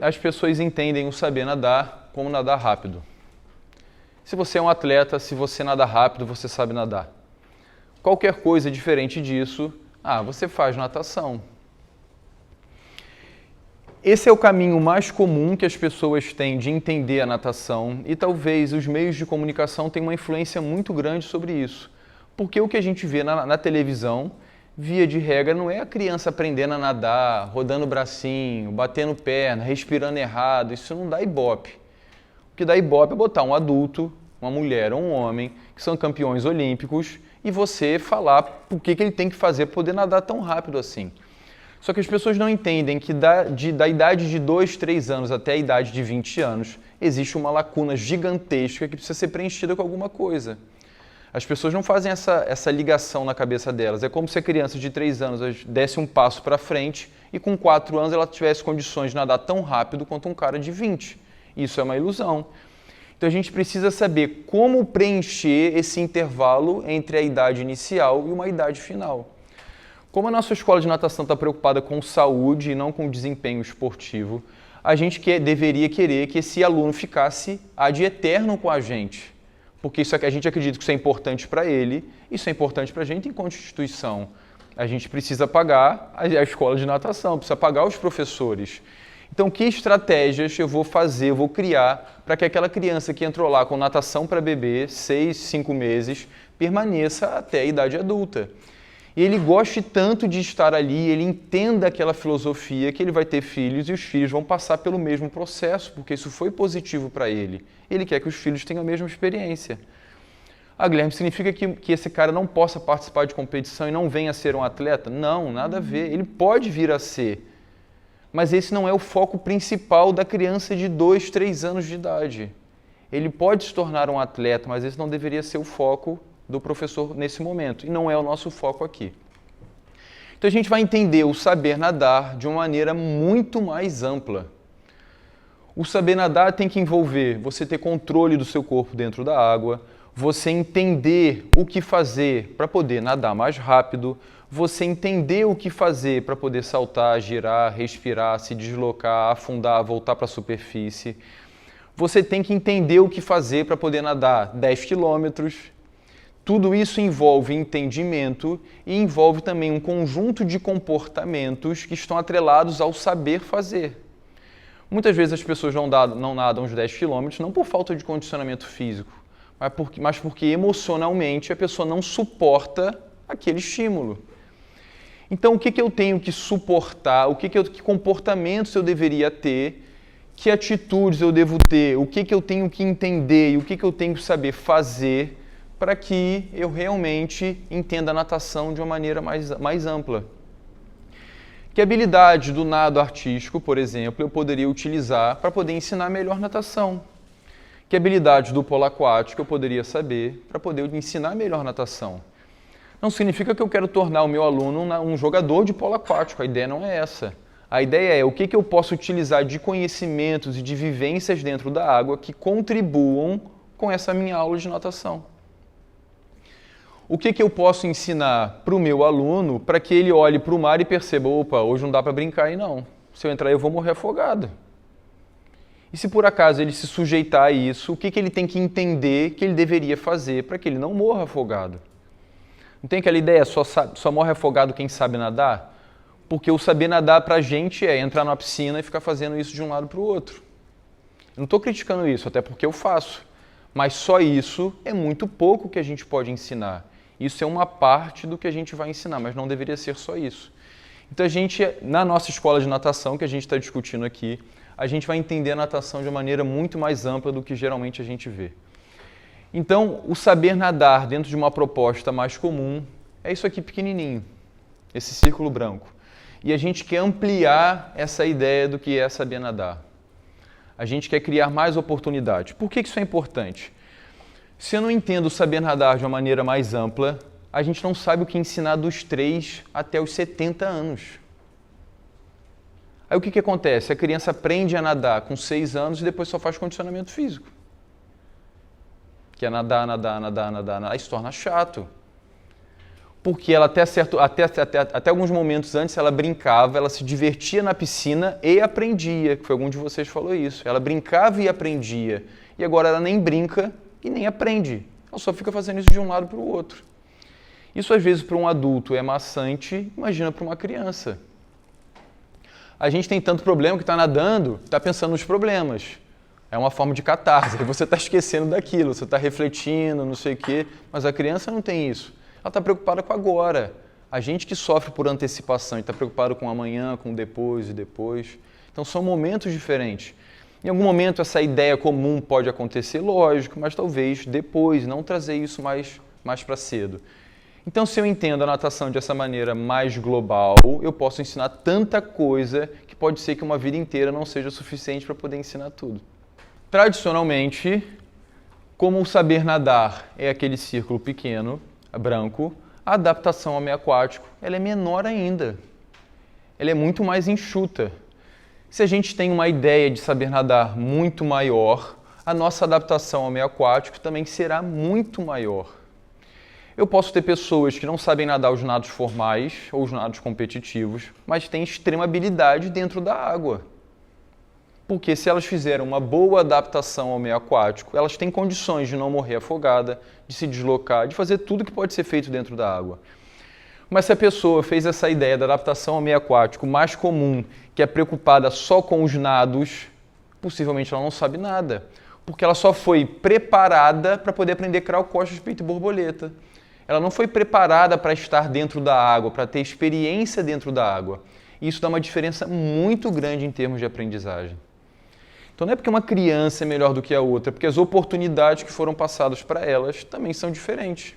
as pessoas entendem o saber nadar como nadar rápido. Se você é um atleta, se você nada rápido, você sabe nadar. Qualquer coisa diferente disso, você faz natação. Esse é o caminho mais comum que as pessoas têm de entender a natação e talvez os meios de comunicação tenham uma influência muito grande sobre isso. Porque o que a gente vê na televisão, via de regra, não é a criança aprendendo a nadar, rodando o bracinho, batendo perna, respirando errado. Isso não dá ibope. O que dá ibope é botar um adulto, uma mulher ou um homem, que são campeões olímpicos, e você falar o que ele tem que fazer para poder nadar tão rápido assim. Só que as pessoas não entendem que da idade de 2, 3 anos até a idade de 20 anos, existe uma lacuna gigantesca que precisa ser preenchida com alguma coisa. As pessoas não fazem essa ligação na cabeça delas. É como se a criança de 3 anos desse um passo para frente e com 4 anos ela tivesse condições de nadar tão rápido quanto um cara de 20. Isso é uma ilusão. Então a gente precisa saber como preencher esse intervalo entre a idade inicial e uma idade final. Como a nossa escola de natação está preocupada com saúde e não com desempenho esportivo, a gente deveria querer que esse aluno ficasse ad eterno com a gente. Porque a gente acredita que isso é importante para ele, isso é importante para a gente enquanto instituição. A gente precisa pagar a escola de natação, precisa pagar os professores. Então, que estratégias eu vou fazer, eu vou criar para que aquela criança que entrou lá com natação para bebê, 6, 5 meses, permaneça até a idade adulta. E ele goste tanto de estar ali, ele entenda aquela filosofia que ele vai ter filhos e os filhos vão passar pelo mesmo processo, porque isso foi positivo para ele. Ele quer que os filhos tenham a mesma experiência. Guilherme, significa que esse cara não possa participar de competição e não venha a ser um atleta? Não, nada a ver. Ele pode vir a ser. Mas esse não é o foco principal da criança de 2, 3 anos de idade. Ele pode se tornar um atleta, mas esse não deveria ser o foco do professor nesse momento, e não é o nosso foco aqui. Então a gente vai entender o saber nadar de uma maneira muito mais ampla. O saber nadar tem que envolver você ter controle do seu corpo dentro da água, você entender o que fazer para poder nadar mais rápido, você entender o que fazer para poder saltar, girar, respirar, se deslocar, afundar, voltar para a superfície. Você tem que entender o que fazer para poder nadar 10 quilômetros. Tudo isso envolve entendimento e envolve também um conjunto de comportamentos que estão atrelados ao saber fazer. Muitas vezes as pessoas não nadam os 10 quilômetros não por falta de condicionamento físico, mas porque emocionalmente a pessoa não suporta aquele estímulo. Então, o que eu tenho que suportar? Que comportamentos eu deveria ter? Que atitudes eu devo ter? O que eu tenho que entender e o que eu tenho que saber fazer para que eu realmente entenda a natação de uma maneira mais ampla? Que habilidade do nado artístico, por exemplo, eu poderia utilizar para poder ensinar melhor natação? Que habilidade do polo aquático eu poderia saber para poder ensinar melhor natação? Não significa que eu quero tornar o meu aluno um jogador de polo aquático, a ideia não é essa. A ideia é o que eu posso utilizar de conhecimentos e de vivências dentro da água que contribuam com essa minha aula de natação. O que eu posso ensinar para o meu aluno para que ele olhe para o mar e perceba, opa, hoje não dá para brincar aí não. Se eu entrar eu vou morrer afogado. E se por acaso ele se sujeitar a isso, o que ele tem que entender que ele deveria fazer para que ele não morra afogado? Não tem aquela ideia, só morre afogado quem sabe nadar? Porque o saber nadar para a gente é entrar na piscina e ficar fazendo isso de um lado para o outro. Eu não estou criticando isso, até porque eu faço. Mas só isso é muito pouco que a gente pode ensinar. Isso é uma parte do que a gente vai ensinar, mas não deveria ser só isso. Então a gente, na nossa escola de natação, que a gente está discutindo aqui, a gente vai entender a natação de uma maneira muito mais ampla do que geralmente a gente vê. Então, o saber nadar dentro de uma proposta mais comum é isso aqui pequenininho, esse círculo branco. E a gente quer ampliar essa ideia do que é saber nadar. A gente quer criar mais oportunidades. Por que isso é importante? Se eu não entendo saber nadar de uma maneira mais ampla, a gente não sabe o que ensinar dos 3 até os 70 anos. Aí o que acontece? A criança aprende a nadar com 6 anos e depois só faz condicionamento físico. Que é nadar, aí se torna chato. porque ela até alguns momentos antes ela brincava, ela se divertia na piscina e aprendia, que foi algum de vocês que falou isso. Ela brincava e aprendia, e agora ela nem brinca e nem aprende. Ela só fica fazendo isso de um lado para o outro. Isso às vezes para um adulto é maçante, imagina para uma criança. A gente tem tanto problema que está nadando, está pensando nos problemas. É uma forma de catarse, você está esquecendo daquilo, você está refletindo, não sei o quê, mas a criança não tem isso. Ela está preocupada com agora. A gente que sofre por antecipação e está preocupado com amanhã, com depois e depois. Então são momentos diferentes. Em algum momento essa ideia comum pode acontecer, lógico, mas talvez depois, não trazer isso mais para cedo. Então, se eu entendo a natação dessa maneira mais global, eu posso ensinar tanta coisa que pode ser que uma vida inteira não seja suficiente para poder ensinar tudo. Tradicionalmente, como o saber nadar é aquele círculo pequeno, branco, a adaptação ao meio aquático ela é menor ainda. Ela é muito mais enxuta. Se a gente tem uma ideia de saber nadar muito maior, a nossa adaptação ao meio aquático também será muito maior. Eu posso ter pessoas que não sabem nadar os nados formais ou os nados competitivos, mas têm extrema habilidade dentro da água. Porque se elas fizeram uma boa adaptação ao meio aquático, elas têm condições de não morrer afogada, de se deslocar, de fazer tudo que pode ser feito dentro da água. Mas se a pessoa fez essa ideia da adaptação ao meio aquático mais comum, que é preocupada só com os nados, possivelmente ela não sabe nada, porque ela só foi preparada para poder aprender crawl, costas, peito e borboleta. Ela não foi preparada para estar dentro da água, para ter experiência dentro da água. E isso dá uma diferença muito grande em termos de aprendizagem. Então não é porque uma criança é melhor do que a outra, é porque as oportunidades que foram passadas para elas também são diferentes.